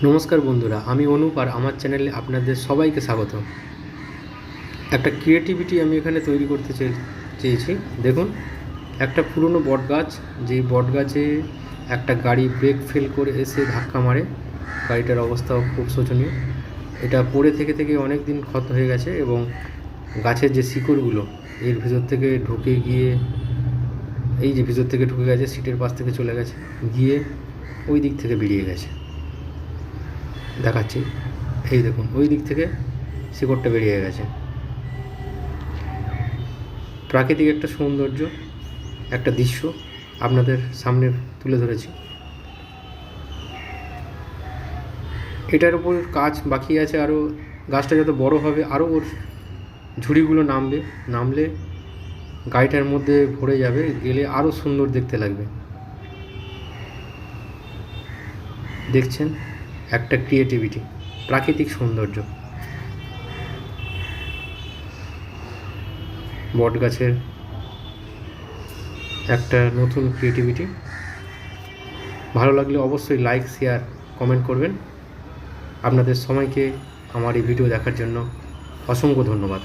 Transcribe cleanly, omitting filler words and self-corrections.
নমস্কার বন্ধুরা, আমি অনুপ আর আমার চ্যানেলে আপনাদের সবাইকে স্বাগত। একটা ক্রিয়েটিভিটি আমি এখানে তৈরি করতে চেয়েছি। দেখুন, একটা পুরনো বট গাছ, যেই বট গাছে একটা গাড়ি ব্রেক ফেল করে এসে ধাক্কা মারে। গাড়িটার অবস্থাও খুব শোচনীয়। এটা পড়ে থেকে থেকে অনেক দিন ক্ষত হয়ে গেছে এবং গাছের যে শিকড়গুলো এর ভিতর থেকে ঢুকে গিয়ে, এই যে ভিতর থেকে ঢুকে গেছে, সিটের পাশ থেকে চলে গেছে, গিয়ে ওই দিক থেকে বেরিয়ে গেছে। দেখাচ্ছি, এই দেখুন, ওই দিক থেকে শিকড়টা বেরিয়ে গেছে। প্রাকৃতিক একটা সৌন্দর্য, একটা দৃশ্য আপনাদের সামনে তুলে ধরেছি। এটার উপর কাজ বাকি আছে আরও। গাছটা যত বড় হবে আরও ওর ঝুড়িগুলো নামলে গাড়িটার মধ্যে ভরে যাবে, গেলে আরও সুন্দর দেখতে লাগবে। দেখছেন, একটা ক্রিয়েটিভিটি, প্রাকৃতিক সৌন্দর্য, বট গাছের একটা নতুন ক্রিয়েটিভিটি। ভালো লাগলে অবশ্যই লাইক, শেয়ার, কমেন্ট করবেন। আপনাদের সময়কে আমার এই ভিডিও দেখার জন্য অসংখ্য ধন্যবাদ।